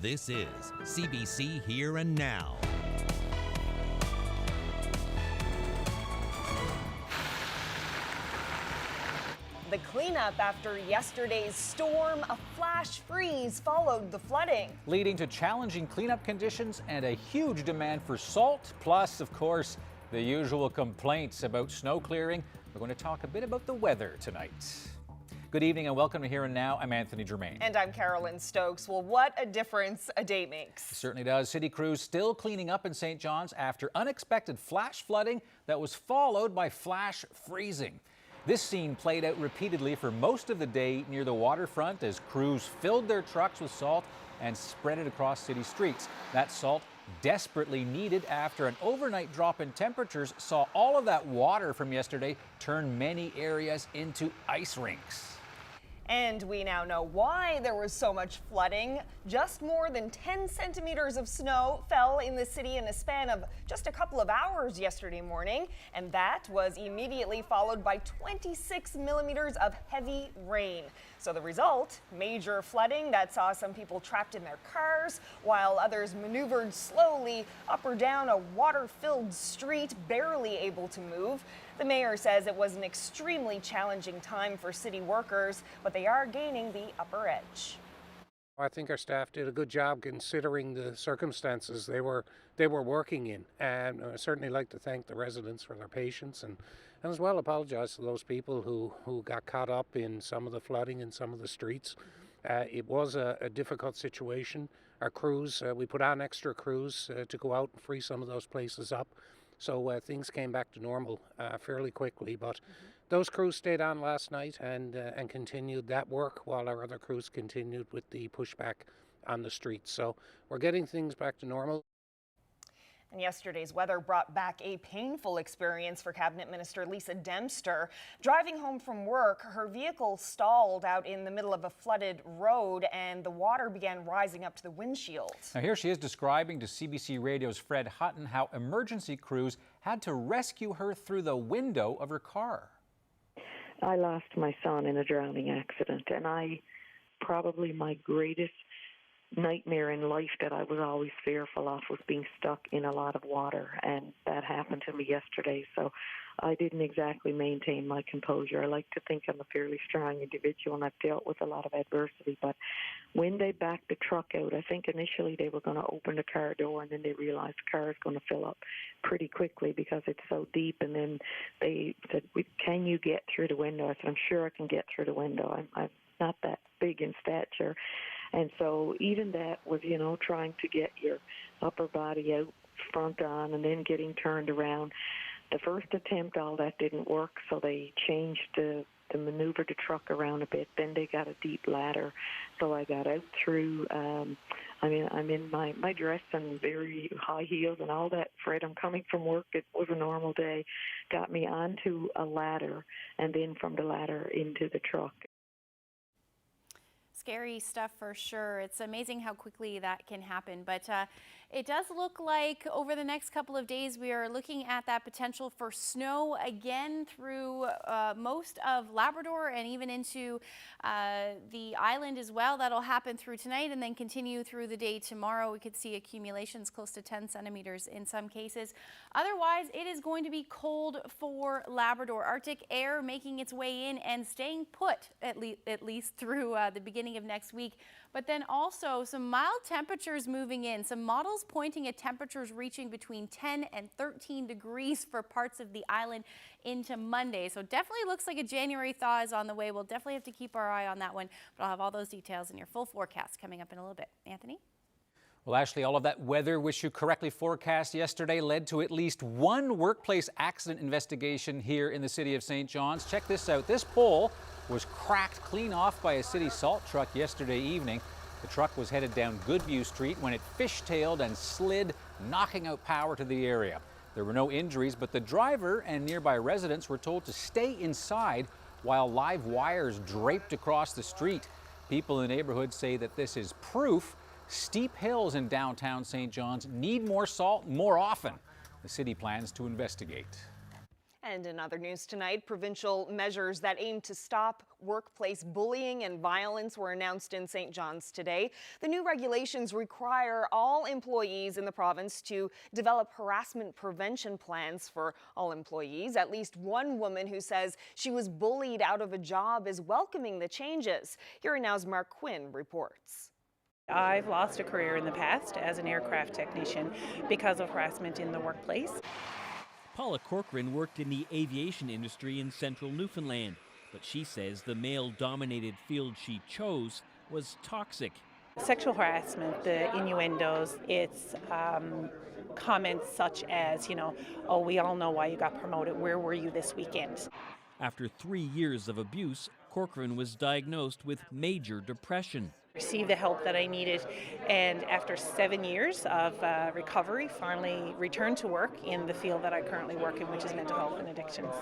This is CBC Here and Now. The cleanup after yesterday's storm, a flash freeze followed the flooding, leading to challenging cleanup conditions and a huge demand for salt, plus, of course, the usual complaints about snow clearing. We're going to talk a bit about the weather tonight. Good evening and welcome to Here and Now. I'm Anthony Germain. And I'm Carolyn Stokes. Well, what a difference a day makes. It certainly does. City crews still cleaning up in St. John's after unexpected flash flooding that was followed by flash freezing. This scene played out repeatedly for most of the day near the waterfront as crews filled their trucks with salt and spread it across city streets. That salt desperately needed after an overnight drop in temperatures saw all of that water from yesterday turn many areas into ice rinks. And we now know why there was so much flooding. Just more than 10 centimeters of snow fell in the city in a span of just a couple of hours yesterday morning, and that was immediately followed by 26 millimeters of heavy rain. So the result, major flooding that saw some people trapped in their cars, while others maneuvered slowly up or down a water-filled street, barely able to move. The mayor says it was an extremely challenging time for city workers, but they are gaining the upper edge. I think our staff did a good job considering the circumstances they were working in, and I certainly like to thank the residents for their patience and as well apologize to those people who got caught up in some of the flooding in some of the streets. It was a difficult situation. Our crews, we put on extra crews to go out and free some of those places up. So things came back to normal fairly quickly, but those crews stayed on last night and continued that work while our other crews continued with the pushback on the streets. So we're getting things back to normal. And yesterday's weather brought back a painful experience for Cabinet Minister Lisa Dempster. Driving home from work, her vehicle stalled out in the middle of a flooded road and the water began rising up to the windshield. Now here she is describing to CBC Radio's Fred Hutton how emergency crews had to rescue her through the window of her car. I lost my son in a drowning accident, and probably my greatest nightmare in life that I was always fearful of was being stuck in a lot of water, and that happened to me yesterday. So I didn't exactly maintain my composure. I like to think I'm a fairly strong individual and I've dealt with a lot of adversity, but when they backed the truck out, I think initially they were going to open the car door and then they realized the car is going to fill up pretty quickly because it's so deep, and then they said, "Can you get through the window?" I said, "I'm sure I can get through the window. I'm not that big in stature." And so even that was, trying to get your upper body out front on and then getting turned around. The first attempt, all that didn't work, so they changed to maneuver the truck around a bit. Then they got a deep ladder, so I got out through. I'm in my dress and very high heels and all that. Fred, I'm coming from work. It was a normal day. Got me onto a ladder and then from the ladder into the truck. Scary stuff for sure. It's amazing how quickly that can happen, but it does look like over the next couple of days we are looking at that potential for snow again through most of Labrador and even into the island as well. That'll happen through tonight and then continue through the day tomorrow. We could see accumulations close to 10 centimeters in some cases. Otherwise, it is going to be cold for Labrador. Arctic air making its way in and staying put at least through the beginning of next week, but then also some mild temperatures moving in. Some models pointing at temperatures reaching between 10 and 13 degrees for parts of the island into Monday. So definitely looks like a January thaw is on the way. We'll definitely have to keep our eye on that one, but I'll have all those details in your full forecast coming up in a little bit. Anthony? Well, Ashley, all of that weather which you correctly forecast yesterday led to at least one workplace accident investigation here in the city of St. John's. Check this out. This pole was cracked clean off by a city salt truck yesterday evening. The truck was headed down Goodview Street when it fishtailed and slid, knocking out power to the area. There were no injuries, but the driver and nearby residents were told to stay inside while live wires draped across the street. People in the neighborhood say that this is proof steep hills in downtown St. John's need more salt more often. The city plans to investigate. And in other news tonight, provincial measures that aim to stop workplace bullying and violence were announced in St. John's today. The new regulations require all employees in the province to develop harassment prevention plans for all employees. At least one woman who says she was bullied out of a job is welcoming the changes. Here Now's Mark Quinn reports. I've lost a career in the past as an aircraft technician because of harassment in the workplace. Paula Corcoran worked in the aviation industry in central Newfoundland, but she says the male-dominated field she chose was toxic. Sexual harassment, the innuendos, it's comments such as, oh, we all know why you got promoted. Where were you this weekend? After 3 years of abuse, Corcoran was diagnosed with major depression. Received the help that I needed, and after 7 years of recovery, finally returned to work in the field that I currently work in, which is mental health and addictions.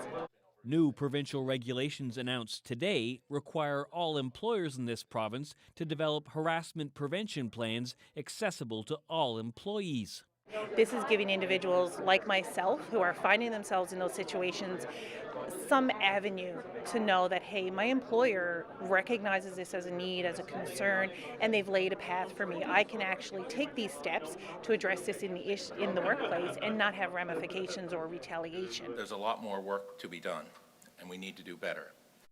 New provincial regulations announced today require all employers in this province to develop harassment prevention plans accessible to all employees. This is giving individuals like myself who are finding themselves in those situations some avenue to know that, hey, my employer recognizes this as a need, as a concern, and they've laid a path for me. I can actually take these steps to address this in the workplace and not have ramifications or retaliation. There's a lot more work to be done, and we need to do better.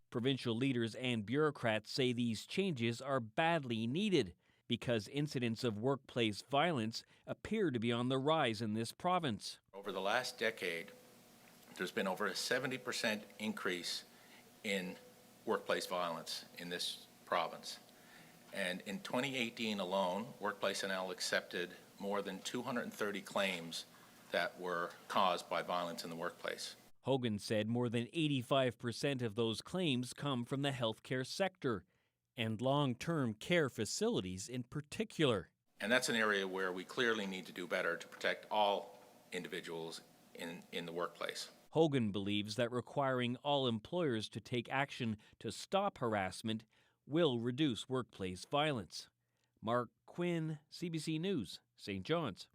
Provincial leaders and bureaucrats say these changes are badly needed because incidents of workplace violence appear to be on the rise in this province. Over the last decade, there's been over a 70% increase in workplace violence in this province. And in 2018 alone, Workplace NL accepted more than 230 claims that were caused by violence in the workplace. Hogan said more than 85% of those claims come from the healthcare sector, and long-term care facilities in particular. And that's an area where we clearly need to do better to protect all individuals in the workplace. Hogan believes that requiring all employers to take action to stop harassment will reduce workplace violence. Mark Quinn, CBC News, St. John's.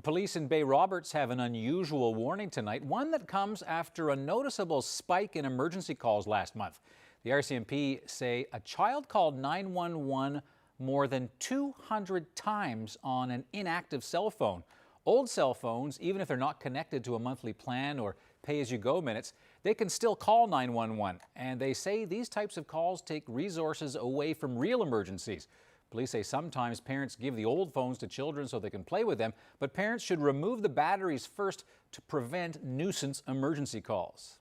Police in Bay Roberts have an unusual warning tonight, one that comes after a noticeable spike in emergency calls last month. The RCMP say a child called 911 more than 200 times on an inactive cell phone. Old cell phones, even if they're not connected to a monthly plan or pay-as-you-go minutes, they can still call 911. And they say these types of calls take resources away from real emergencies. Police say sometimes parents give the old phones to children so they can play with them, but parents should remove the batteries first to prevent nuisance emergency calls.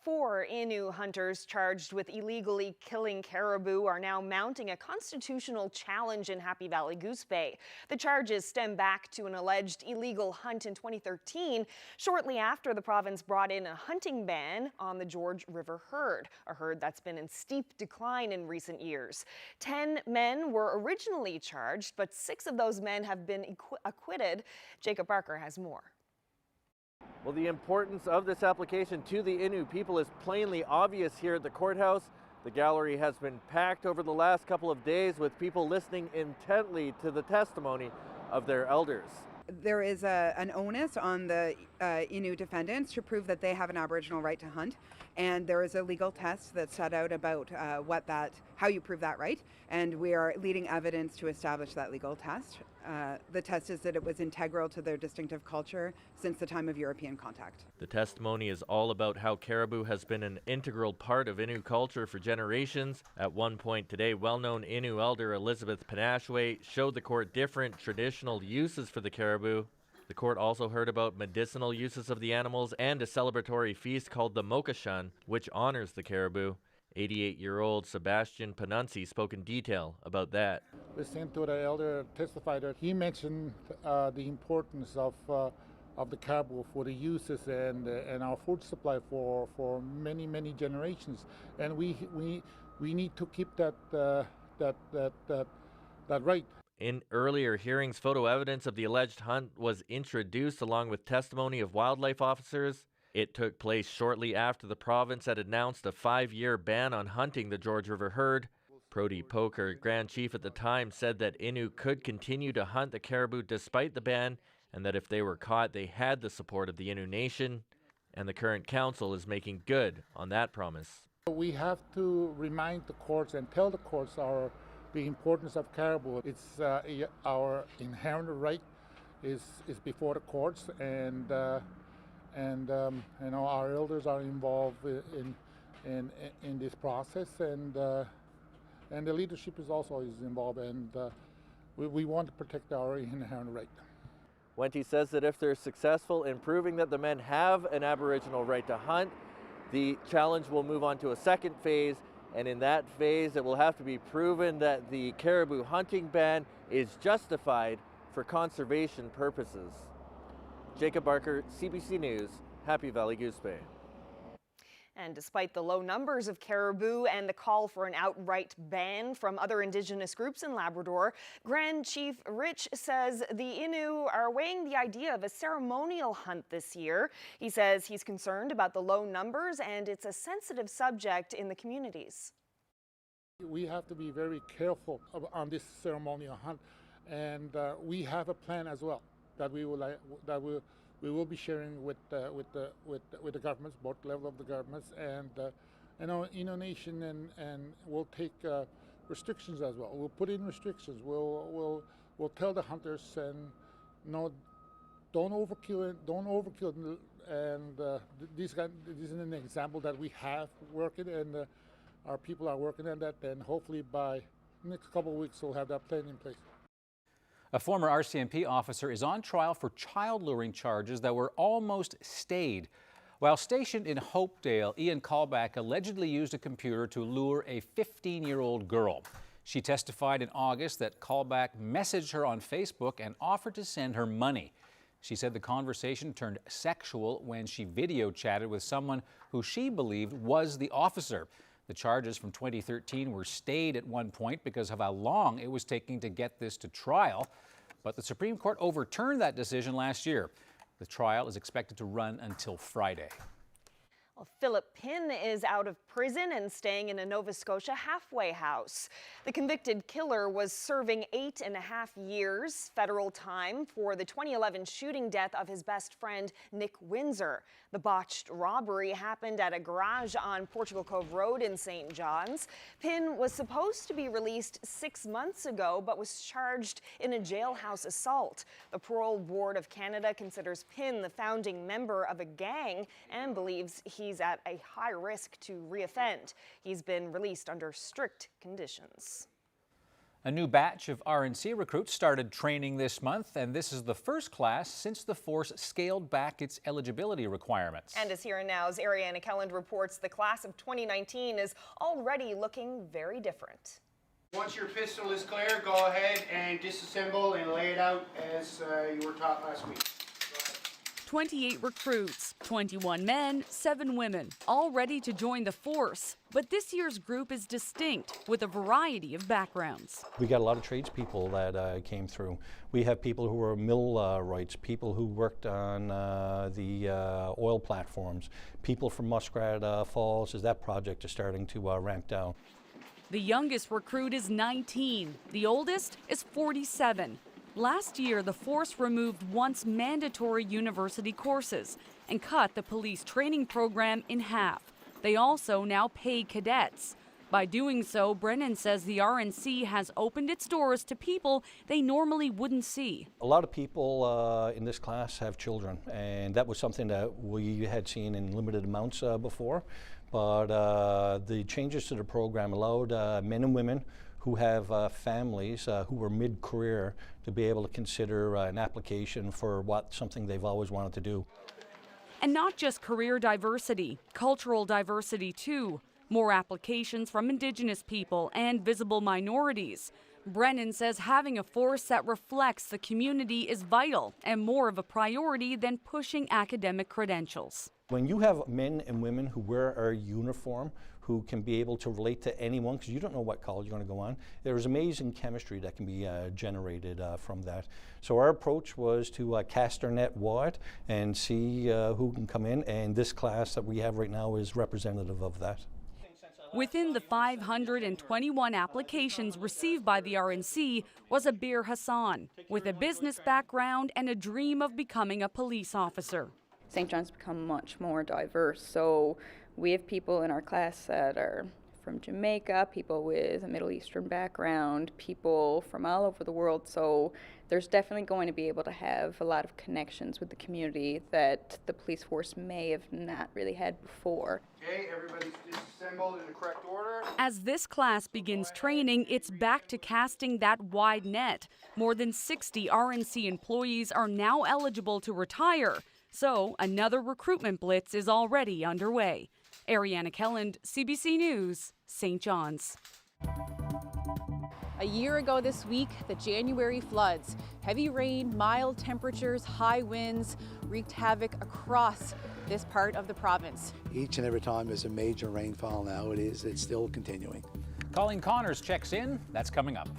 4 Innu hunters charged with illegally killing caribou are now mounting a constitutional challenge in Happy Valley Goose Bay. The charges stem back to an alleged illegal hunt in 2013, shortly after the province brought in a hunting ban on the George River herd, a herd that's been in steep decline in recent years. 10 men were originally charged, but 6 of those men have been acquitted. Jacob Barker has more. Well, the importance of this application to the Innu people is plainly obvious here at the courthouse. The gallery has been packed over the last couple of days with people listening intently to the testimony of their elders. There is an onus on the Innu defendants to prove that they have an Aboriginal right to hunt, and there is a legal test that's set out about how you prove that right, and we are leading evidence to establish that legal test. The test is that it was integral to their distinctive culture since the time of European contact. The testimony is all about how caribou has been an integral part of Innu culture for generations. At one point today, well-known Innu elder Elizabeth Panashwe showed the court different traditional uses for the caribou. The court also heard about medicinal uses of the animals and a celebratory feast called the Mokashan, which honors the caribou. 88-year-old Sebastian Panunzi spoke in detail about that. Listening to the elder testify that he mentioned the importance of the caribou for the uses and our food supply for many generations, and we need to keep that right. In earlier hearings, photo evidence of the alleged hunt was introduced along with testimony of wildlife officers. It took place shortly after the province had announced a 5-year ban on hunting the George River herd. Prody Poker, Grand Chief at the time, said that Innu could continue to hunt the caribou despite the ban, and that if they were caught, they had the support of the Innu Nation. and the current council is making good on that promise. We have to remind the courts and tell the courts the importance of caribou. It's our inherent right is before the courts, and you know, our elders are involved in this process, and the leadership is also involved, and we want to protect our inherent right. Wente says that if they're successful in proving that the men have an Aboriginal right to hunt, the challenge will move on to a second phase, and in that phase it will have to be proven that the caribou hunting ban is justified for conservation purposes. Jacob Barker, CBC News, Happy Valley Goose Bay. And despite the low numbers of caribou and the call for an outright ban from other Indigenous groups in Labrador, Grand Chief Rich says the Innu are weighing the idea of a ceremonial hunt this year. He says he's concerned about the low numbers and it's a sensitive subject in the communities. We have to be very careful on this ceremonial hunt, and we have a plan as well that we will be sharing with the governments, both level of the governments, and you know, Innu Nation, and we'll take restrictions as well. We'll put in restrictions. We'll tell the hunters, and no, don't overkill it, don't overkill it. And this is an example that we have working, and our people are working on that, and hopefully by the next couple of weeks we'll have that plan in place. A former RCMP officer is on trial for child luring charges that were almost stayed. While stationed in Hopedale, Ian Callback allegedly used a computer to lure a 15-year-old girl. She testified in August that Callback messaged her on Facebook and offered to send her money. She said the conversation turned sexual when she video chatted with someone who she believed was the officer. The charges from 2013 were stayed at one point because of how long it was taking to get this to trial. But the Supreme Court overturned that decision last year. The trial is expected to run until Friday. Well, Phillip Pin is out of prison and staying in a Nova Scotia halfway house. The convicted killer was serving 8.5 years federal time for the 2011 shooting death of his best friend, Nick Windsor. The botched robbery happened at a garage on Portugal Cove Road in St. John's. Pin was supposed to be released 6 months ago, but was charged in a jailhouse assault. The Parole Board of Canada considers Pin the founding member of a gang and believes he's at a high risk to reoffend. He's been released under strict conditions. A new batch of RNC recruits started training this month, and this is the first class since the force scaled back its eligibility requirements. And as Here and Now's Ariana Kelland reports, the class of 2019 is already looking very different. Once your pistol is clear, go ahead and disassemble and lay it out as you were taught last week. 28 recruits, 21 men, 7 women, all ready to join the force. But this year's group is distinct, with a variety of backgrounds. We got a lot of tradespeople that came through. We have people who are millwrights, people who worked on the oil platforms, people from Muskrat Falls as that project is starting to ramp down. The youngest recruit is 19, the oldest is 47. Last year, the force removed once mandatory university courses and cut the police training program in half. They also now pay cadets. By doing so, Brennan says the RNC has opened its doors to people they normally wouldn't see. A lot of people in this class have children, and that was something that we had seen in limited amounts before. But the changes to the program allowed men and women who have families who were mid-career to be able to consider an application for something they've always wanted to do. And not just career diversity, cultural diversity too. More applications from Indigenous people and visible minorities. Brennan says having a force that reflects the community is vital and more of a priority than pushing academic credentials. When you have men and women who wear our uniform, who can be able to relate to anyone, because you don't know what college you're going to go on, there's amazing chemistry that can be generated from that. So our approach was to cast our net wide and see who can come in, and this class that we have right now is representative of that. Within the 521 applications received by the RNC was Abir Hassan, with a business background and a dream of becoming a police officer. St. John's become much more diverse. So we have people in our class that are from Jamaica, people with a Middle Eastern background, people from all over the world. So there's definitely going to be able to have a lot of connections with the community that the police force may have not really had before. Okay, everybody's disassembled in the correct order. As this class begins training, it's back to casting that wide net. More than 60 RNC employees are now eligible to retire, so another recruitment blitz is already underway. Ariana Kelland, CBC News, St. John's. A year ago this week, the January floods. Heavy rain, mild temperatures, high winds wreaked havoc across this part of the province. Each and every time there's a major rainfall now, it's still continuing. Colleen Connors checks in. That's coming up.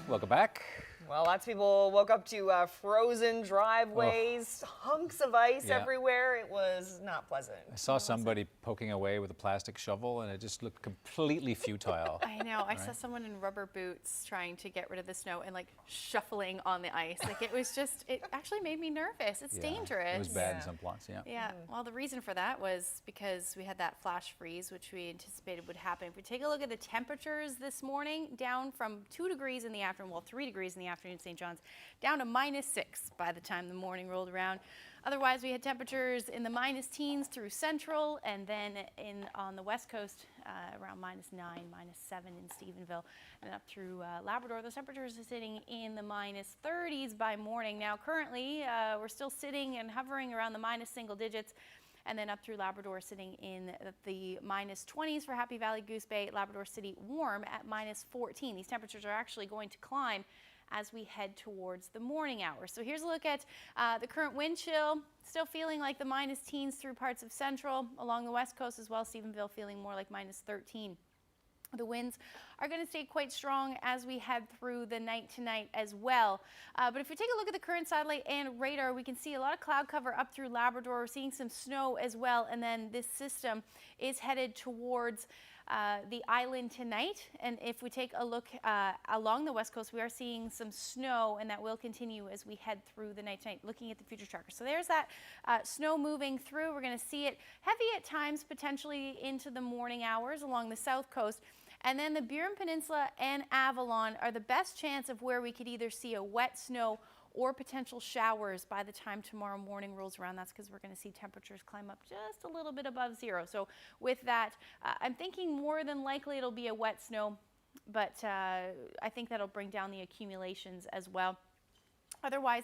Welcome back. Well, lots of people woke up to frozen driveways, hunks of ice everywhere. It was not pleasant. I saw somebody poking away with a plastic shovel, and it just looked completely futile. I know. I saw someone in rubber boots trying to get rid of the snow and like shuffling on the ice. Like it was just, it actually made me nervous. It's dangerous. It was bad in some spots, Yeah. Well, the reason for that was because we had that flash freeze, which we anticipated would happen. If we take a look at the temperatures this morning, down from 2 degrees in the afternoon, well, 3 degrees in the afternoon in St. John's, down to -6 by the time the morning rolled around. Otherwise, we had temperatures in the minus teens through central, and then on the west coast, around -9, -7 in Stephenville, and up through Labrador. Those temperatures are sitting in the -30s by morning. Now, currently, we're still sitting and hovering around the minus single digits. And then up through Labrador, sitting in the -20s for Happy Valley, Goose Bay, Labrador City warm at -14. These temperatures are actually going to climb as we head towards the morning hours. So here's a look at the current wind chill. Still feeling like the minus teens through parts of central, along the west coast as well. Stephenville feeling more like -13. The winds are going to stay quite strong as we head through the night tonight as well. But if we take a look at the current satellite and radar, we can see a lot of cloud cover up through Labrador. We're seeing some snow as well. And then this system is headed towards the island tonight. And if we take a look along the west coast, we are seeing some snow, and that will continue as we head through the night tonight, looking at the future tracker. So there's that snow moving through. We're going to see it heavy at times, potentially into the morning hours along the south coast. And then the Burin Peninsula and Avalon are the best chance of where we could either see a wet snow or potential showers by the time tomorrow morning rolls around. That's because we're going to see temperatures climb up just a little bit above zero. So with that, I'm thinking more than likely it'll be a wet snow, but I think that'll bring down the accumulations as well. Otherwise,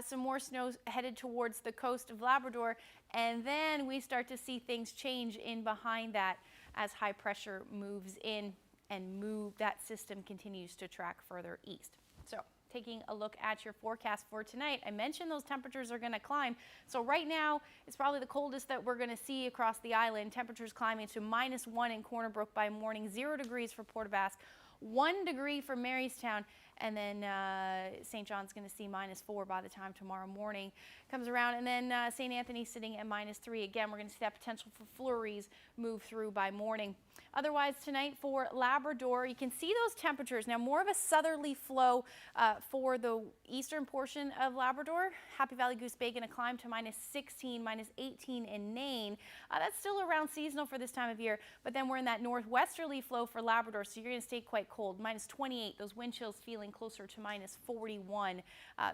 some more snow headed towards the coast of Labrador, and then we start to see things change in behind that as high pressure moves in and that system continues to track further east. So taking a look at your forecast for tonight, I mentioned those temperatures are going to climb. So right now, it's probably the coldest that we're going to see across the island. Temperatures climbing to -1 in Corner Brook by morning, 0 degrees for Port aux Basques, 1 degree for Marystown, and then St. John's going to see -4 by the time tomorrow morning comes around. And then St. Anthony sitting at -3. Again, we're going to see that potential for flurries move through by morning. Otherwise, tonight for Labrador, you can see those temperatures. Now, more of a southerly flow for the eastern portion of Labrador. Happy Valley, Goose Bay going to climb to -16, -18 in Nain. That's still around seasonal for this time of year, but then we're in that northwesterly flow for Labrador, so you're going to stay quite cold. -28, those wind chills feeling closer to -41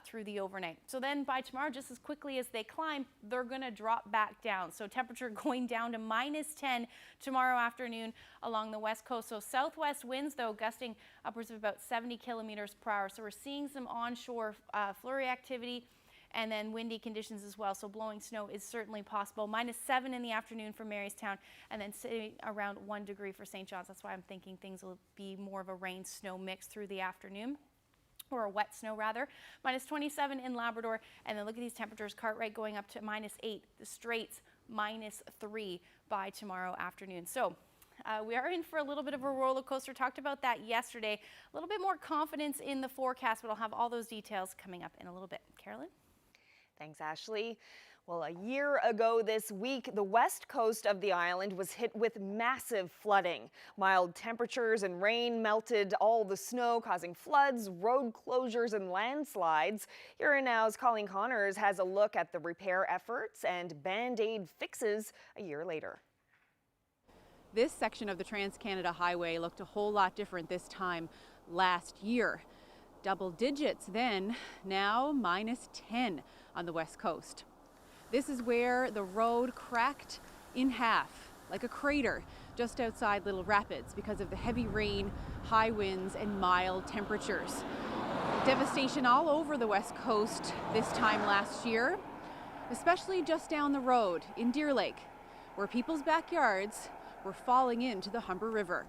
through the overnight. So then by tomorrow, just as quickly as they climb, they're going to drop back down. So temperature going down to -10 tomorrow afternoon along the west coast. So southwest winds, though, gusting upwards of about 70 kilometers per hour. So we're seeing some onshore flurry activity and then windy conditions as well. So blowing snow is certainly possible. -7 in the afternoon for Marystown, and then sitting around 1 degree for St. John's. That's why I'm thinking things will be more of a rain-snow mix through the afternoon. Or a wet snow rather. -27 in Labrador, and then look at these temperatures. Cartwright going up to -8. The Straits -3 by tomorrow afternoon. So we are in for a little bit of a roller coaster. Talked about that yesterday. A little bit more confidence in the forecast, but I'll have all those details coming up in a little bit. Carolyn? Thanks, Ashley. Well, a year ago this week, the west coast of the island was hit with massive flooding. Mild temperatures and rain melted all the snow, causing floods, road closures, and landslides. Here and Now's Colleen Connors has a look at the repair efforts and Band-Aid fixes a year later. This section of the Trans-Canada Highway looked a whole lot different this time last year. Double digits then, now -10 on the west coast. This is where the road cracked in half, like a crater, just outside Little Rapids because of the heavy rain, high winds, and mild temperatures. Devastation all over the west coast this time last year, especially just down the road in Deer Lake, where people's backyards were falling into the Humber River.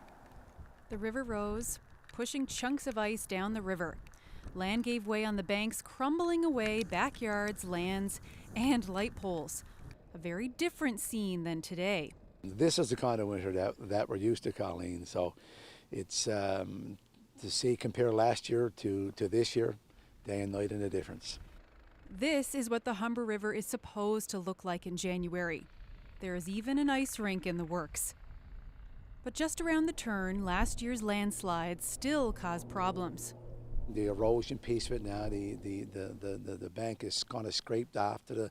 The river rose, pushing chunks of ice down the river. Land gave way on the banks, crumbling away backyards, lands, and light poles. A very different scene than today. This is the kind of winter that we're used to, Colleen. So it's to see compare last year to this year, day and night, and the difference. This is what the Humber River is supposed to look like in January. There is even an ice rink in the works. But just around the turn, last year's landslides still cause problems. The erosion piece of it now, the bank is kind of scraped off to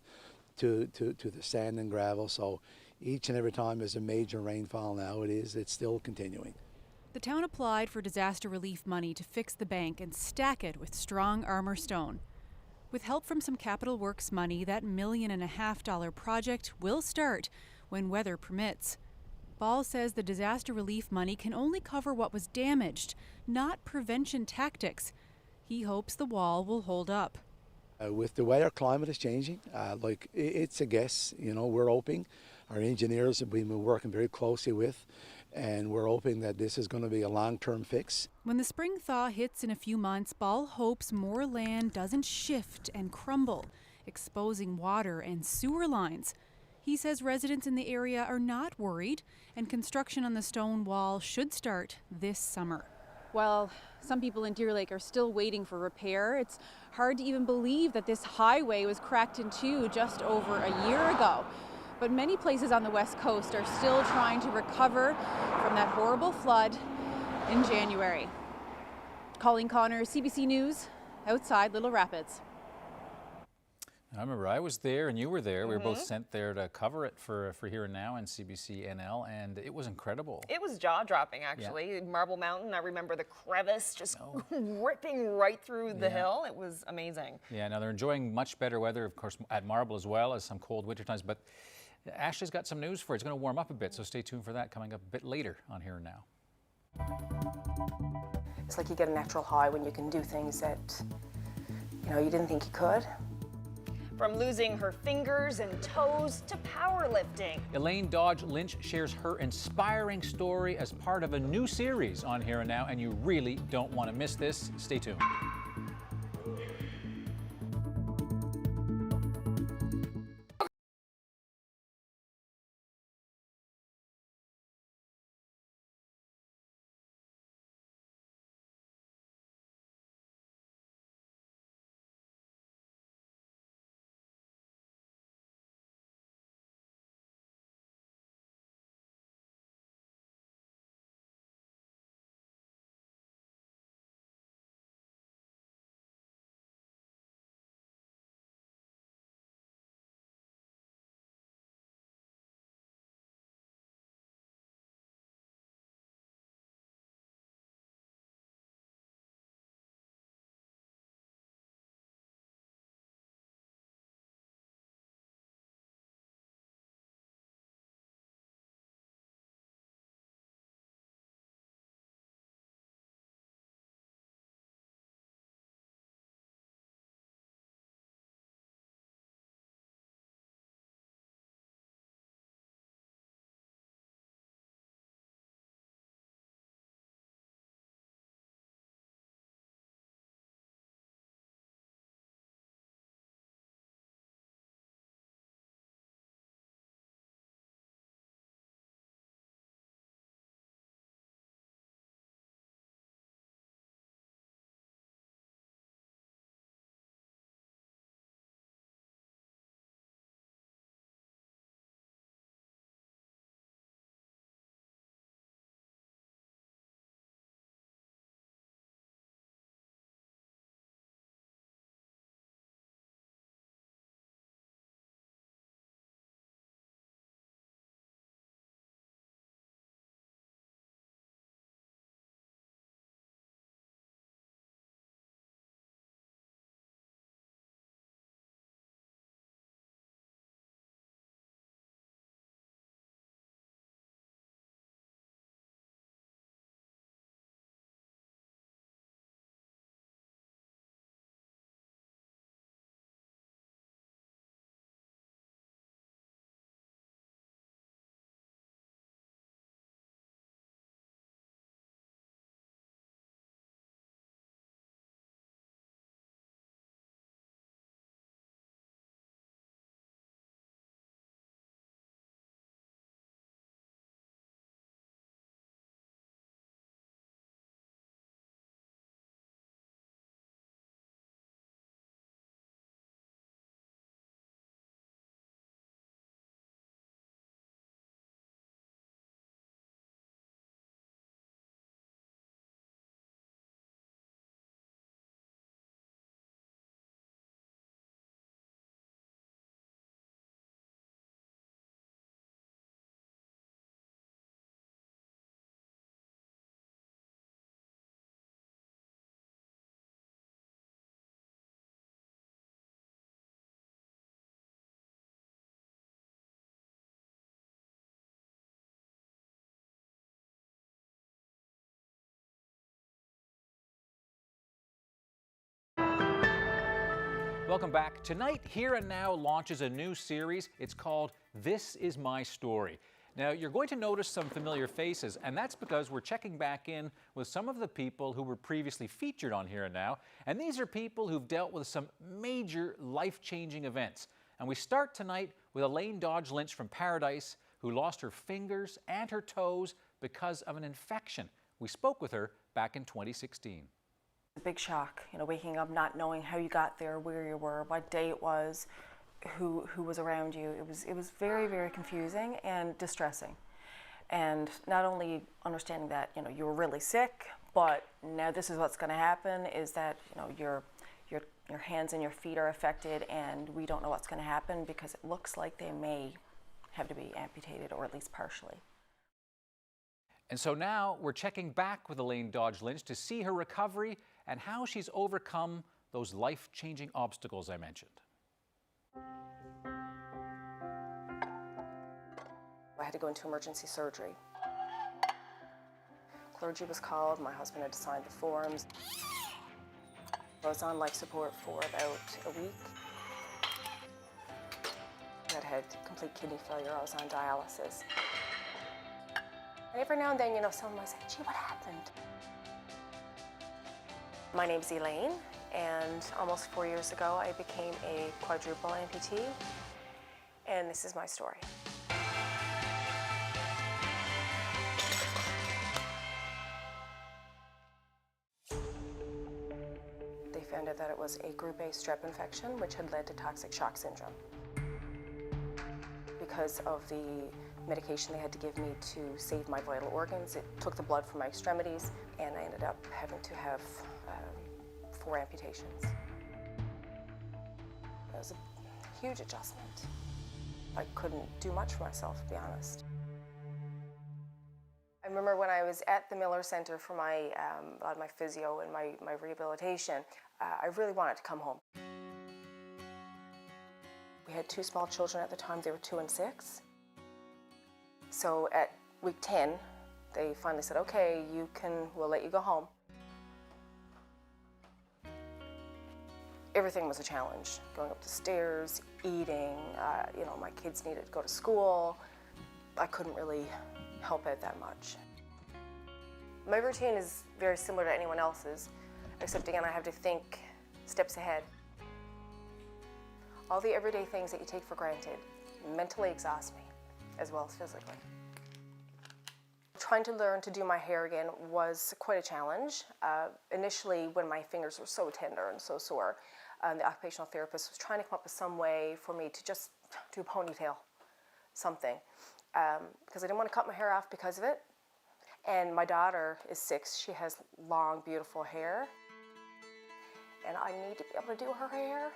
the sand and gravel. So each and every time there's a major rainfall now, it's still continuing. The town applied for disaster relief money to fix the bank and stack it with strong armor stone. With help from some Capital Works money, that $1.5 million project will start when weather permits. Ball says the disaster relief money can only cover what was damaged, not prevention tactics. He hopes the wall will hold up. With the way our climate is changing, it's a guess. You know, we're hoping, our engineers have been working very closely with, and we're hoping that this is going to be a long-term fix. When the spring thaw hits in a few months, Ball hopes more land doesn't shift and crumble, exposing water and sewer lines. He says residents in the area are not worried, and construction on the stone wall should start this summer. While some people in Deer Lake are still waiting for repair, it's hard to even believe that this highway was cracked in two just over a year ago. But many places on the West Coast are still trying to recover from that horrible flood in January. Colleen Connor, CBC News, outside Little Rapids. I remember I was there and you were there. We were both sent there to cover it for Here and Now and CBC NL, and it was incredible. It was jaw-dropping, actually. Yeah. Marble Mountain, I remember the crevice just ripping right through the hill. It was amazing. Yeah, now they're enjoying much better weather, of course, at Marble as well as some cold winter times, but Ashley's got some news for you. It's going to warm up a bit, so stay tuned for that coming up a bit later on Here and Now. It's like you get a natural high when you can do things that, you didn't think you could. From losing her fingers and toes to powerlifting. Elaine Dodge Lynch shares her inspiring story as part of a new series on Here and Now, and you really don't want to miss this. Stay tuned. Welcome back. Tonight, Here and Now launches a new series. It's called This Is My Story. Now, you're going to notice some familiar faces, and that's because we're checking back in with some of the people who were previously featured on Here and Now. And these are people who've dealt with some major life-changing events. And we start tonight with Elaine Dodge Lynch from Paradise, who lost her fingers and her toes because of an infection. We spoke with her back in 2016. A big shock, waking up not knowing how you got there, where you were, what day it was, who was around you. It was very, very confusing and distressing. And not only understanding that you were really sick, but now this is what's going to happen is that your hands and your feet are affected, and we don't know what's going to happen because it looks like they may have to be amputated, or at least partially. And so now we're checking back with Elaine Dodge Lynch to see her recovery and how she's overcome those life-changing obstacles I mentioned. I had to go into emergency surgery. Clergy was called, my husband had to sign the forms. I was on life support for about a week. I had complete kidney failure, I was on dialysis. And every now and then, someone might say, gee, what happened? My name's Elaine, and almost 4 years ago, I became a quadruple amputee, and this is my story. They found out that it was a group A strep infection, which had led to toxic shock syndrome. Because of the medication they had to give me to save my vital organs, it took the blood from my extremities, and I ended up having to have 4 amputations. It was a huge adjustment. I couldn't do much for myself, to be honest. I remember when I was at the Miller Center for my physio and my rehabilitation, I really wanted to come home. We had 2 small children at the time. They were 2 and 6. So at week 10, they finally said, okay, we'll let you go home. Everything was a challenge. Going up the stairs, eating, my kids needed to go to school. I couldn't really help out that much. My routine is very similar to anyone else's, except again, I have to think steps ahead. All the everyday things that you take for granted mentally exhaust me, as well as physically. Trying to learn to do my hair again was quite a challenge. Initially, when my fingers were so tender and so sore, the occupational therapist was trying to come up with some way for me to just do a ponytail, something, because I didn't want to cut my hair off because of it. And my daughter is 6. She has long, beautiful hair, and I need to be able to do her hair.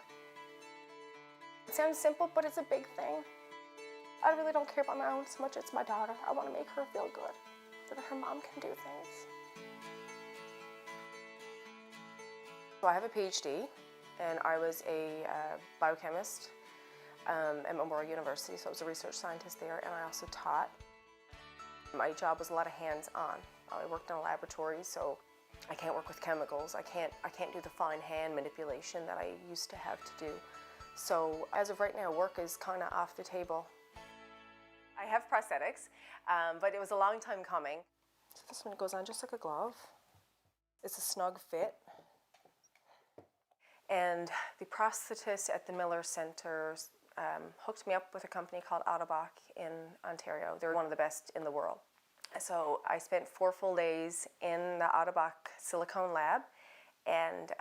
It sounds simple, but it's a big thing. I really don't care about my own so much. It's my daughter. I want to make her feel good, so that her mom can do things. So I have a PhD, and I was a biochemist at Memorial University, so I was a research scientist there, and I also taught. My job was a lot of hands-on. I worked in a laboratory, so I can't work with chemicals. I can't do the fine hand manipulation that I used to have to do. So as of right now, work is kind of off the table. I have prosthetics, but it was a long time coming. So this one goes on just like a glove. It's a snug fit. And the prosthetist at the Miller Center hooked me up with a company called Ottobock in Ontario. They're one of the best in the world. So I spent 4 full days in the Ottobock silicone lab, and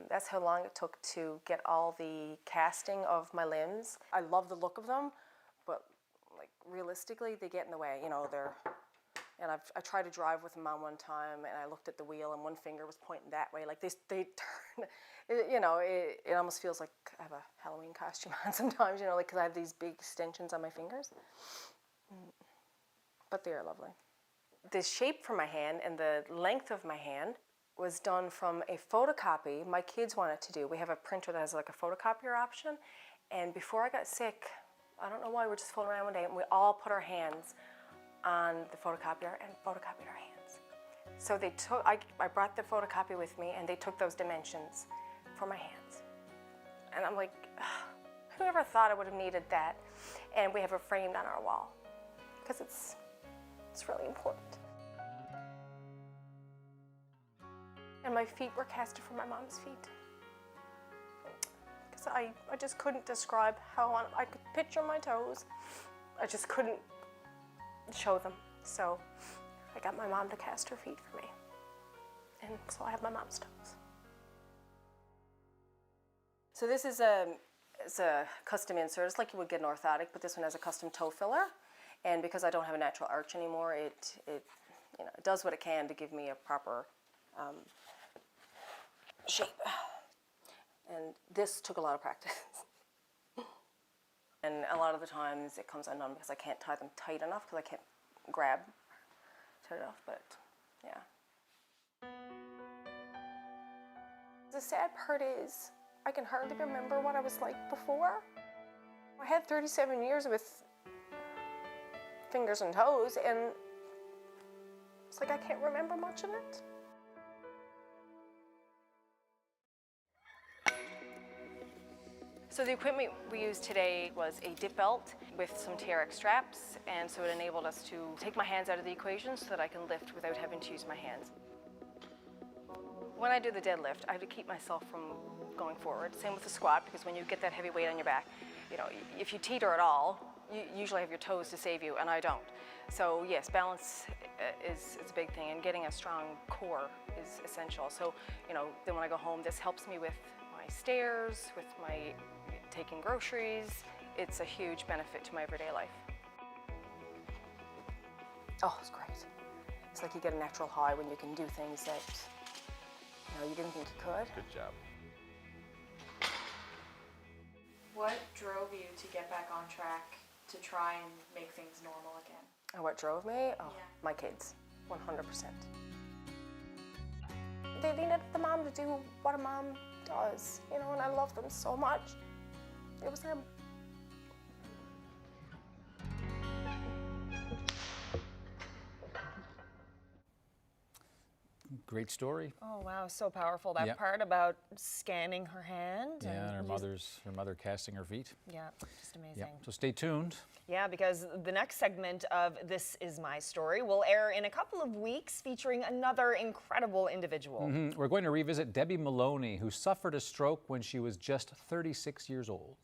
that's how long it took to get all the casting of my limbs. I love the look of them, but realistically, they get in the way. And I tried to drive with them on one time, and I looked at the wheel, and one finger was pointing that way. Like they turn, it almost feels like I have a Halloween costume on sometimes, because I have these big extensions on my fingers. But they are lovely. The shape for my hand and the length of my hand was done from a photocopy my kids wanted to do. We have a printer that has like a photocopier option, and before I got sick, I don't know why, we're just fooling around one day, and we all put our hands on the photocopier and photocopied our hands. So they took, I brought the photocopy with me, and they took those dimensions for my hands. And I'm like, whoever thought I would have needed that? And we have it framed on our wall because it's really important. And my feet were casted for my mom's feet. Because I just couldn't describe how I could picture my toes. I just couldn't show them. So I got my mom to cast her feet for me. And so I have my mom's toes. So this is it's a custom insert. It's like you would get an orthotic, but this one has a custom toe filler. And because I don't have a natural arch anymore, it does what it can to give me a proper shape. And this took a lot of practice. And a lot of the times it comes undone because I can't tie them tight enough because I can't grab tight enough, but yeah. The sad part is I can hardly remember what I was like before. I had 37 years with fingers and toes, and it's like I can't remember much of it. So the equipment we used today was a dip belt with some TRX straps, and so it enabled us to take my hands out of the equation so that I can lift without having to use my hands. When I do the deadlift, I have to keep myself from going forward. Same with the squat, because when you get that heavy weight on your back, if you teeter at all, you usually have your toes to save you, and I don't. So yes, balance is a big thing, and getting a strong core is essential. So, then when I go home, this helps me with my stairs, with my taking groceries. It's a huge benefit to my everyday life. Oh, it's great. It's like you get a natural high when you can do things that you didn't think you could. Good job. What drove you to get back on track to try and make things normal again? And what drove me? Oh, yeah. My kids, 100%. They needed the mom to do what a mom does, and I love them so much. It was them. Great story. Oh wow, so powerful. That Yep. part about scanning her hand. Yeah, and just- her mother casting her feet. Yeah, just amazing. Yeah. So stay tuned. Yeah, because the next segment of This Is My Story will air in a couple of weeks, featuring another incredible individual. We're going to revisit Debbie Maloney, who suffered a stroke when she was just 36 years old.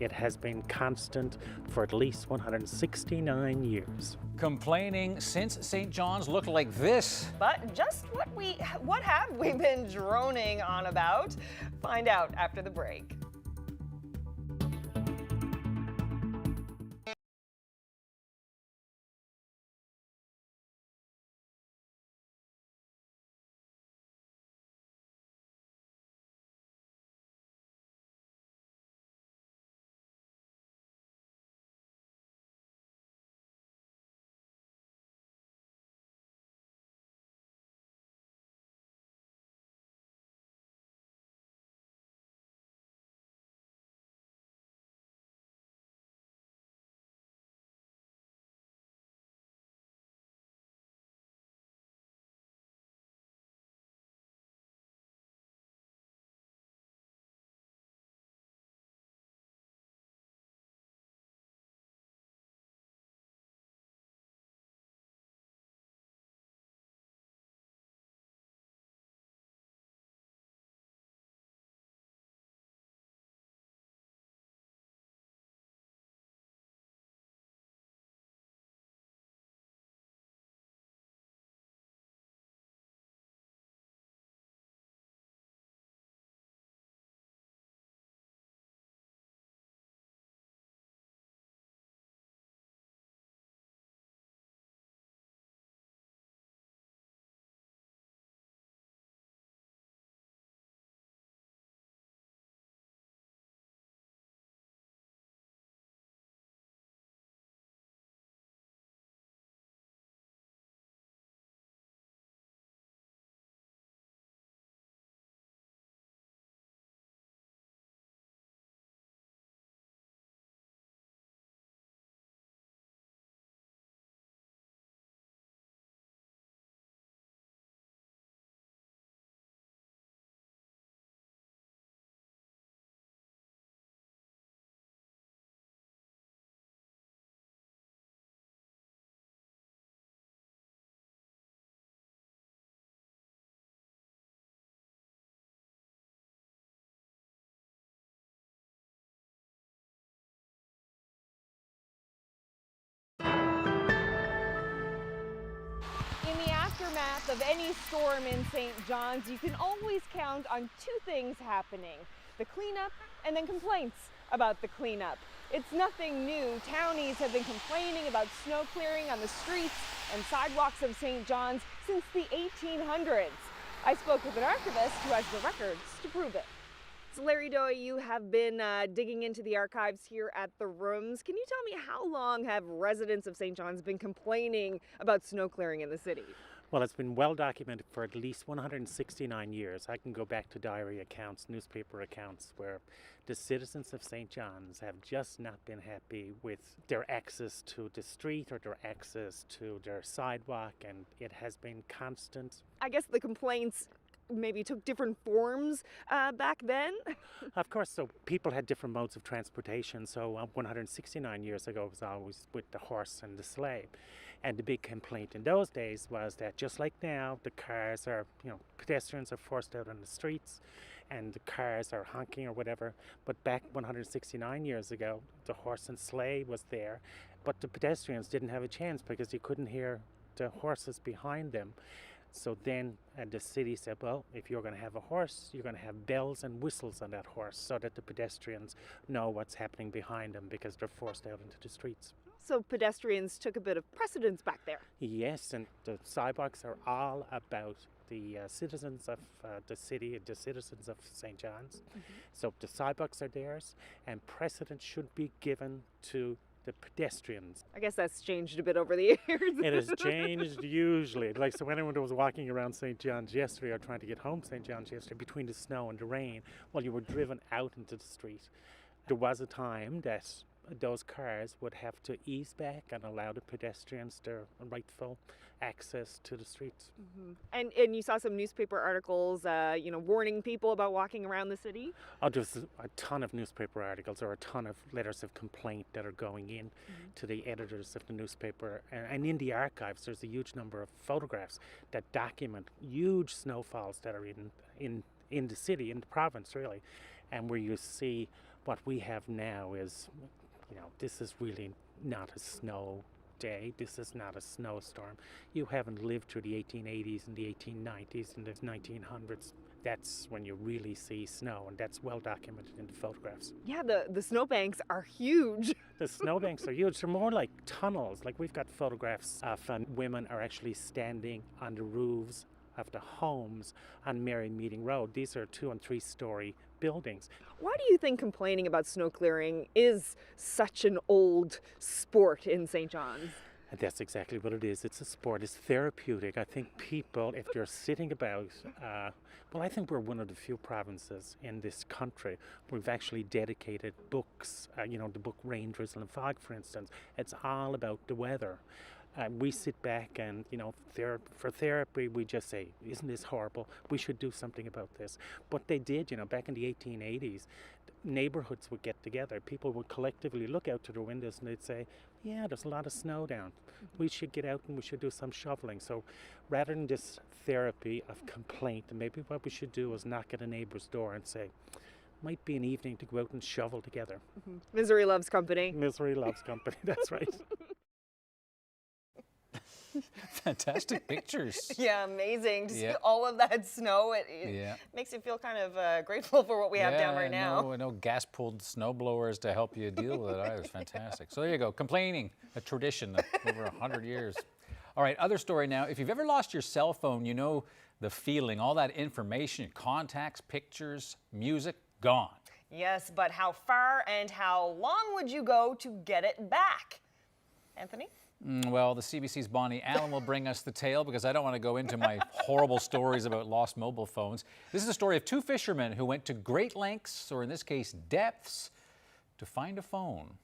It has been constant for at least 169 years. Complaining since St. John's looked like this. But just what have we been droning on about? Find out after the break. In the aftermath of any storm in St. John's, you can always count on two things happening: the cleanup and then complaints about the cleanup. It's nothing new. Townies have been complaining about snow clearing on the streets and sidewalks of St. John's since the 1800s. I spoke with an archivist who has the records to prove it. So Larry Doe, you have been digging into the archives here at the rooms. Can you tell me how long have residents of St. John's been complaining about snow clearing in the city? Well, it's been well documented for at least 169 years. I can go back to diary accounts, newspaper accounts, where the citizens of St. John's have just not been happy with their access to the street or their access to their sidewalk, and it has been constant. I guess the complaints maybe took different forms back then? Of course, so people had different modes of transportation. So 169 years ago, it was always with the horse and the sleigh. And the big complaint in those days was that just like now, the cars are, pedestrians are forced out on the streets and the cars are honking or whatever. But back 169 years ago, the horse and sleigh was there, but the pedestrians didn't have a chance because you couldn't hear the horses behind them. So then the city said, well, if you're going to have a horse, you're going to have bells and whistles on that horse so that the pedestrians know what's happening behind them because they're forced out into the streets. So pedestrians took a bit of precedence back there. Yes, and the sidewalks are all about the citizens of the city, the citizens of St. John's. Mm-hmm. So the sidewalks are theirs, and precedence should be given to the pedestrians. I guess that's changed a bit over the years. It has changed usually. Like, so when anyone was walking around St. John's yesterday or trying to get home St. John's yesterday between the snow and the rain, well, you were driven out into the street. There was a time that those cars would have to ease back and allow the pedestrians their rightful access to the streets. Mm-hmm. And you saw some newspaper articles, warning people about walking around the city? Oh, there's a ton of newspaper articles or a ton of letters of complaint that are going in to the editors of the newspaper. And in the archives, there's a huge number of photographs that document huge snowfalls that are in the city, in the province, really. And where you see what we have now is, this is really not a snow day. This is not a snowstorm. You haven't lived through the 1880s and the 1890s and the 1900s. That's when you really see snow, and that's well documented in the photographs. Yeah, the snowbanks are huge. The snowbanks are huge. They're more like tunnels. Like, we've got photographs of women are actually standing on the roofs of the homes on Mary Meeting Road. These are 2- and 3-story buildings. Why do you think complaining about snow clearing is such an old sport in St. John's? And that's exactly what it is. It's a sport. It's therapeutic. I think people, if they're sitting about, I think we're one of the few provinces in this country where we've actually dedicated books, the book Rain, Drizzle and Fog, for instance. It's all about the weather. We sit back and, for therapy, we just say, isn't this horrible? We should do something about this. But they did, back in the 1880s, neighborhoods would get together. People would collectively look out to their windows and they'd say, yeah, there's a lot of snow down. We should get out and we should do some shoveling. So rather than this therapy of complaint, maybe what we should do is knock at a neighbor's door and say, might be an evening to go out and shovel together. Mm-hmm. Misery loves company. Misery loves company, that's right. Fantastic pictures. Yeah, amazing to see all of that snow. It makes you feel kind of grateful for what we have down right now. No gas-pulled snow blowers to help you deal with it either. It's fantastic. So there you go, complaining, a tradition of over 100 years. All right, other story now. If you've ever lost your cell phone, you know the feeling, all that information, contacts, pictures, music, gone. Yes, but how far and how long would you go to get it back? Anthony? Well, the CBC's Bonnie Allen will bring us the tale because I don't want to go into my horrible stories about lost mobile phones. This is the story of 2 fishermen who went to great lengths, or in this case, depths, to find a phone.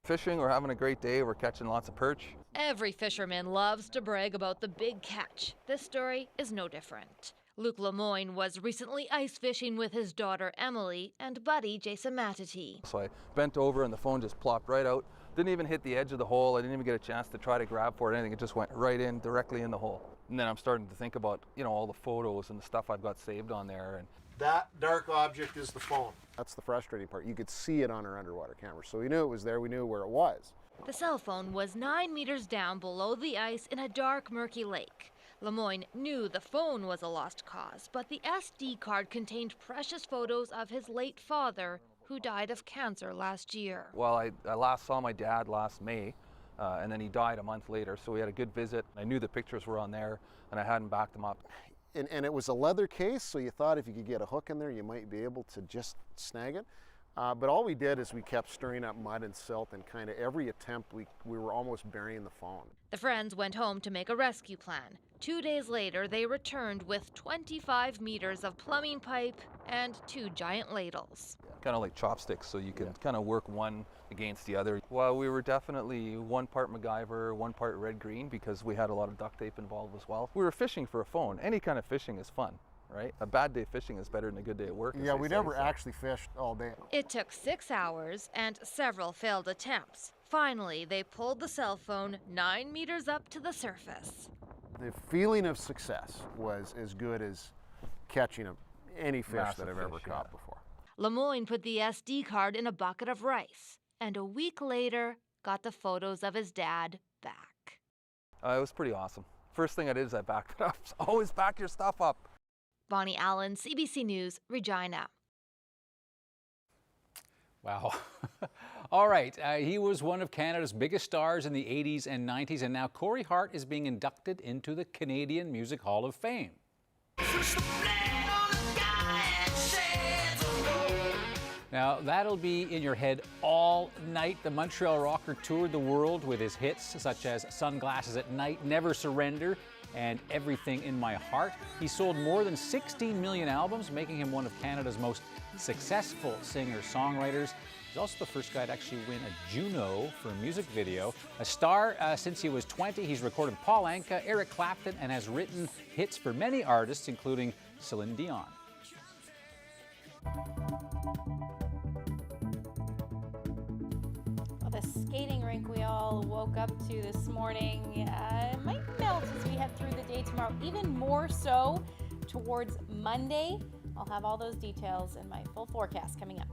Fishing, we're having a great day, we're catching lots of perch. Every fisherman loves to brag about the big catch. This story is no different. Luke Lemoyne was recently ice fishing with his daughter Emily and buddy Jason Matity. So I bent over and the phone just plopped right out. Didn't even hit the edge of the hole. I didn't even get a chance to try to grab for it or anything. It just went right in, directly in the hole. And then I'm starting to think about, all the photos and the stuff I've got saved on there. And that dark object is the phone. That's the frustrating part. You could see it on our underwater camera. So we knew it was there. We knew where it was. The cell phone was 9 meters down below the ice in a dark, murky lake. Lemoyne knew the phone was a lost cause, but the SD card contained precious photos of his late father, who died of cancer last year. Well, I last saw my dad last May, and then he died a month later, so we had a good visit. I knew the pictures were on there, and I hadn't backed them up. And it was a leather case, so you thought if you could get a hook in there, you might be able to just snag it. But all we did is we kept stirring up mud and silt, and kind of every attempt we were almost burying the phone. The friends went home to make a rescue plan. 2 days later, they returned with 25 meters of plumbing pipe and 2 giant ladles. Kind of like chopsticks, so you can kind of work one against the other. Well, we were definitely 1 part MacGyver, 1 part red-green, because we had a lot of duct tape involved as well. We were fishing for a phone. Any kind of fishing is fun, right? A bad day fishing is better than a good day at work. Yeah, we never actually fished all day. It took 6 hours and several failed attempts. Finally, they pulled the cell phone 9 meters up to the surface. The feeling of success was as good as catching any fish that I've ever caught before. Lemoyne put the SD card in a bucket of rice, and a week later got the photos of his dad back. It was pretty awesome. First thing I did is I backed it up. Always back your stuff up. Bonnie Allen, CBC News, Regina. Wow. All right, he was one of Canada's biggest stars in the 80s and 90s, and now Corey Hart is being inducted into the Canadian Music Hall of Fame. Now, that'll be in your head all night. The Montreal rocker toured the world with his hits such as Sunglasses at Night, Never Surrender, and Everything in My Heart. He sold more than 16 million albums, making him one of Canada's most successful singer-songwriters. He's also the first guy to actually win a Juno for a music video. A star since he was 20, he's recorded Paul Anka, Eric Clapton, and has written hits for many artists, including Celine Dion. The skating rink we all woke up to this morning might melt as we head through the day tomorrow, even more so towards Monday. I'll have all those details in my full forecast coming up.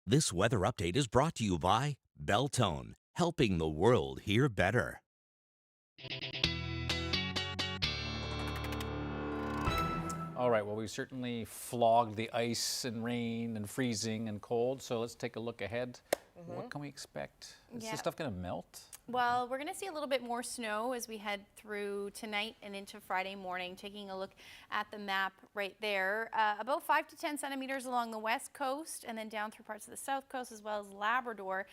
This weather update is brought to you by Beltone. helping the world hear better. All right, well, we certainly flogged the ice and rain and freezing and cold, so let's take a look ahead. What can we expect? Is this stuff going to melt? Well, we're going to see a little bit more snow as we head through tonight and into Friday morning. Taking a look at the map right there, about 5 to 10 centimeters along the west coast and then down through parts of the south coast as well as Labrador.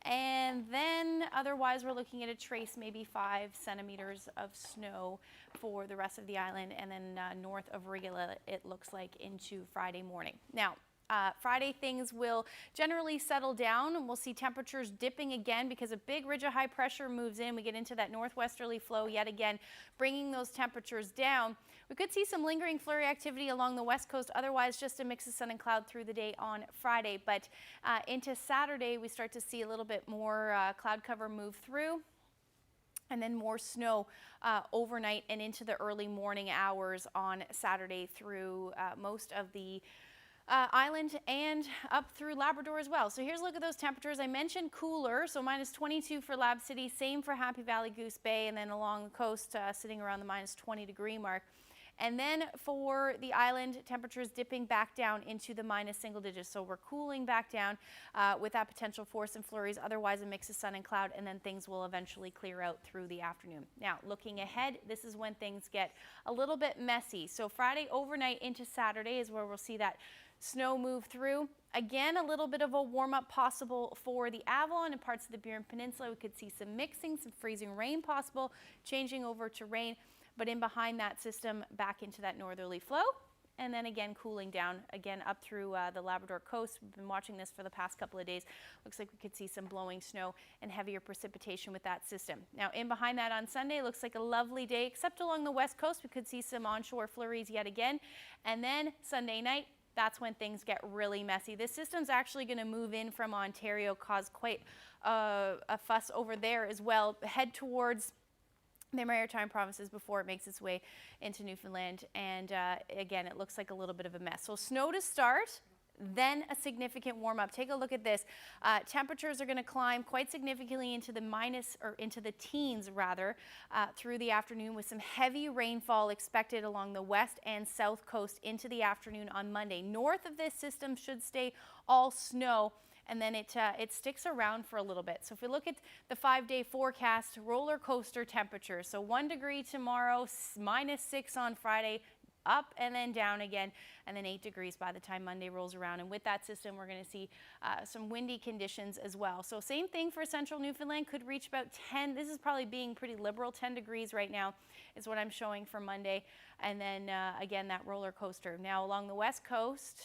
And then otherwise we're looking at a trace, maybe 5 centimeters of snow for the rest of the island, and then north of Regula it looks like into Friday morning. Now, Friday things will generally settle down and we'll see temperatures dipping again because a big ridge of high pressure moves in. We get into that northwesterly flow yet again, bringing those temperatures down. We could see some lingering flurry activity along the west coast, otherwise just a mix of sun and cloud through the day on Friday. But into Saturday, we start to see a little bit more cloud cover move through, and then more snow overnight and into the early morning hours on Saturday through most of the island and up through Labrador as well. So here's a look at those temperatures. I mentioned cooler, so minus 22 for Lab City, same for Happy Valley, Goose Bay, and then along the coast sitting around the minus 20 degree mark. And then for the island, temperatures dipping back down into the minus single digits. So we're cooling back down with that potential for some flurries, otherwise a mix of sun and cloud, and then things will eventually clear out through the afternoon. Now, looking ahead, this is when things get a little bit messy. So Friday overnight into Saturday is where we'll see that snow move through. Again, a little bit of a warm-up possible for the Avalon and parts of the Burin Peninsula. We could see some mixing, some freezing rain possible, changing over to rain, but in behind that system back into that northerly flow, and then again cooling down again up through the Labrador coast. We've been watching this for the past couple of days. Looks like we could see some blowing snow and heavier precipitation with that system. Now in behind that on Sunday, looks like a lovely day, except along the west coast we could see some onshore flurries yet again, and then Sunday night, that's when things get really messy. This system's actually going to move in from Ontario, cause quite a fuss over there as well, head towards the maritime provinces before it makes its way into Newfoundland. And again, it looks like a little bit of a mess. So snow to start, then a significant warm up. Take a look at this. Temperatures are going to climb quite significantly into the teens rather, through the afternoon, with some heavy rainfall expected along the west and south coast into the afternoon on Monday. North of this system should stay all snow, and then it sticks around for a little bit. So if we look at the 5-day forecast, roller coaster temperatures. So 1 degree tomorrow, minus 6 on Friday, up and then down again, and then 8 degrees by the time Monday rolls around. And with that system, we're going to see some windy conditions as well. So same thing for central Newfoundland, could reach about 10. This is probably being pretty liberal. 10 degrees right now is what I'm showing for Monday. And then again, that roller coaster. Now along the west coast,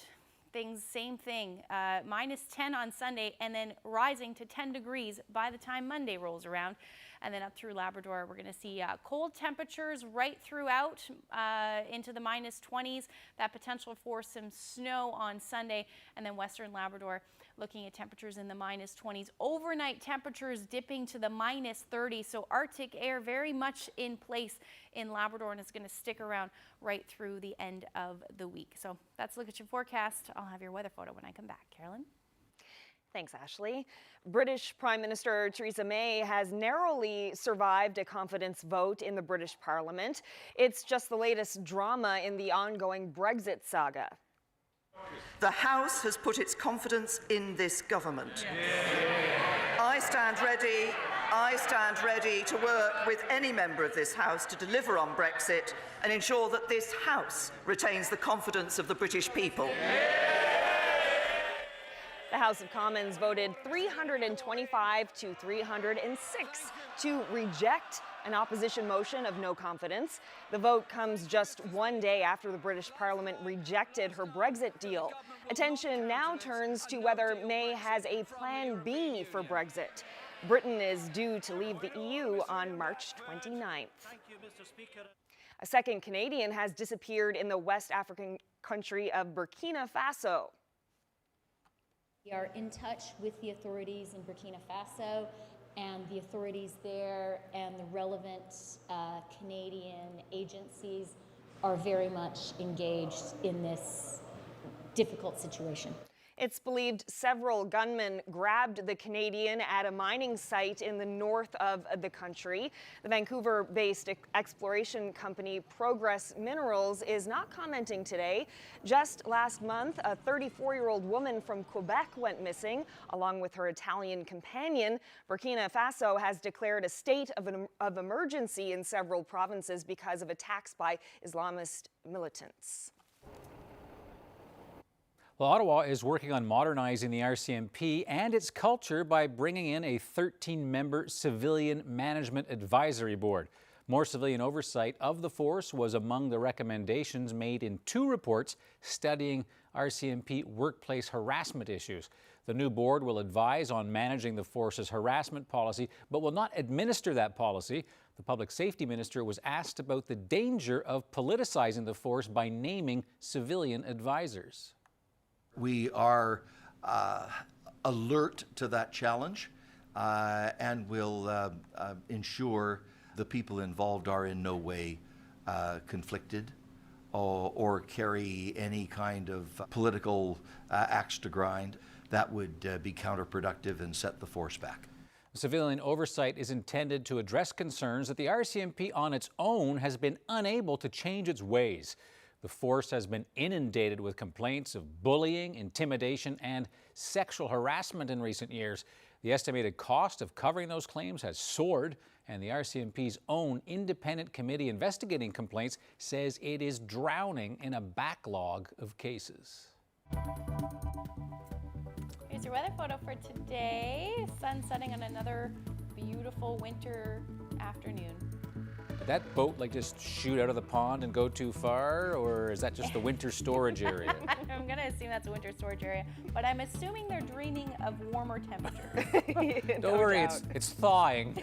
things, same thing, minus 10 on Sunday, and then rising to 10 degrees by the time Monday rolls around. And then up through Labrador, we're going to see cold temperatures right throughout into the minus 20s, that potential for some snow on Sunday, and then western Labrador looking at temperatures in the minus 20s. Overnight temperatures dipping to the minus 30, so Arctic air very much in place in Labrador, and it's going to stick around right through the end of the week. So that's a look at your forecast. I'll have your weather photo when I come back. Carolyn? Thanks, Ashley. British Prime Minister Theresa May has narrowly survived a confidence vote in the British Parliament. It's just the latest drama in the ongoing Brexit saga. The House has put its confidence in this government. I stand ready to work with any member of this House to deliver on Brexit and ensure that this House retains the confidence of the British people. The House of Commons voted 325 to 306 to reject an opposition motion of no confidence. The vote comes just 1 day after the British Parliament rejected her Brexit deal. Attention now turns to whether May has a plan B for Brexit. Britain is due to leave the EU on March 29th. A second Canadian has disappeared in the West African country of Burkina Faso. We are in touch with the authorities in Burkina Faso, and the authorities there and the relevant Canadian agencies are very much engaged in this difficult situation. It's believed several gunmen grabbed the Canadian at a mining site in the north of the country. The Vancouver-based exploration company Progress Minerals is not commenting today. Just last month, a 34-year-old woman from Quebec went missing, along with her Italian companion. Burkina Faso has declared a state of emergency in several provinces because of attacks by Islamist militants. Well, Ottawa is working on modernizing the RCMP and its culture by bringing in a 13-member Civilian Management Advisory Board. More civilian oversight of the force was among the recommendations made in 2 reports studying RCMP workplace harassment issues. The new board will advise on managing the force's harassment policy, but will not administer that policy. The public safety minister was asked about the danger of politicizing the force by naming civilian advisors. We are alert to that challenge and will ensure the people involved are in no way conflicted or carry any kind of political axe to grind. That would be counterproductive and set the force back. Civilian oversight is intended to address concerns that the RCMP on its own has been unable to change its ways. The force has been inundated with complaints of bullying, intimidation, and sexual harassment in recent years. The estimated cost of covering those claims has soared, and the RCMP's own independent committee investigating complaints says it is drowning in a backlog of cases. Here's your weather photo for today. Sun setting on another beautiful winter afternoon. Did that boat just shoot out of the pond and go too far, or is that just the winter storage area? I'm going to assume that's a winter storage area, but I'm assuming they're dreaming of warmer temperatures. Don't worry, it's thawing.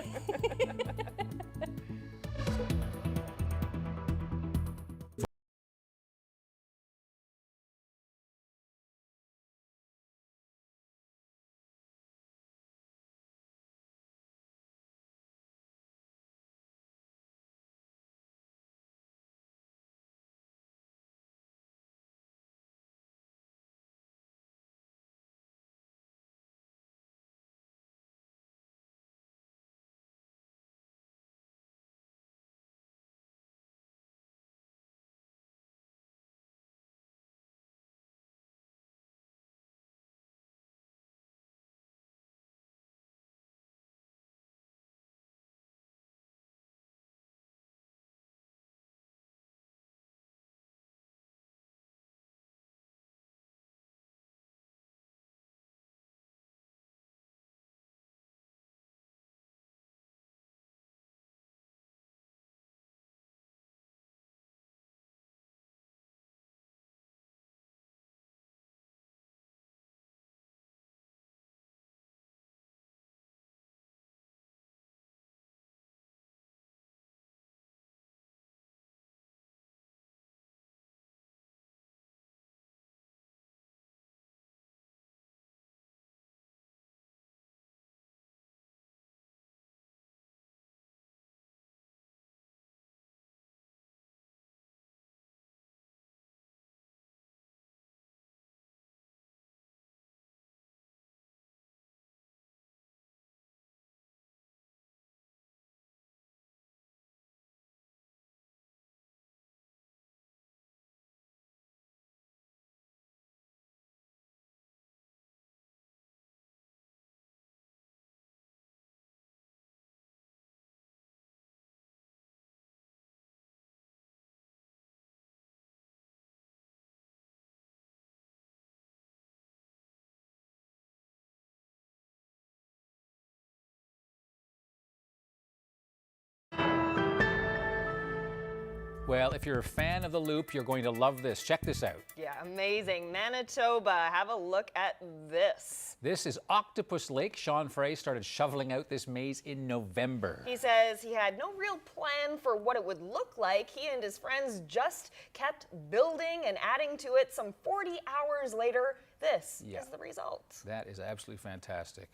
Well, if you're a fan of The Loop, you're going to love this. Check this out. Yeah, amazing. Manitoba, have a look at this. This is Octopus Lake. Sean Frey started shoveling out this maze in November. He says he had no real plan for what it would look like. He and his friends just kept building and adding to it. Some 40 hours later, this is the result. That is absolutely fantastic.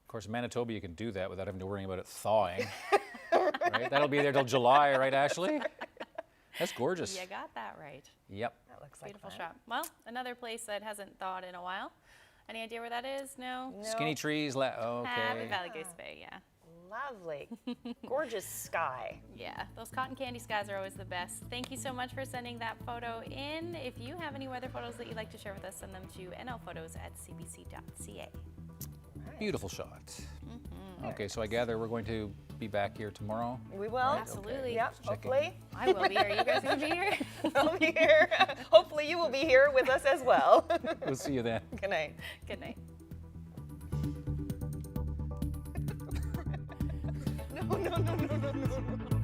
Of course, in Manitoba, you can do that without having to worry about it thawing. Right? That'll be there till July, right, Ashley? That's gorgeous. You got that right. Yep. That looks like Beautiful fun. shot. Well, another place that hasn't thawed in a while. Any idea where that is? No? Skinny trees. Okay. Valley Goose Bay, yeah. Lovely. Gorgeous sky. Yeah, those cotton candy skies are always the best. Thank you so much for sending that photo in. If you have any weather photos that you'd like to share with us, send them to nlphotos@cbc.ca. Beautiful shot. Okay, so I gather we're going to be back here tomorrow. We will. Absolutely. Yep, Checking. hopefully. I will be here. You guys going to be here? I'll be here. Hopefully you will be here with us as well. We'll see you then. Good night. Good night. No.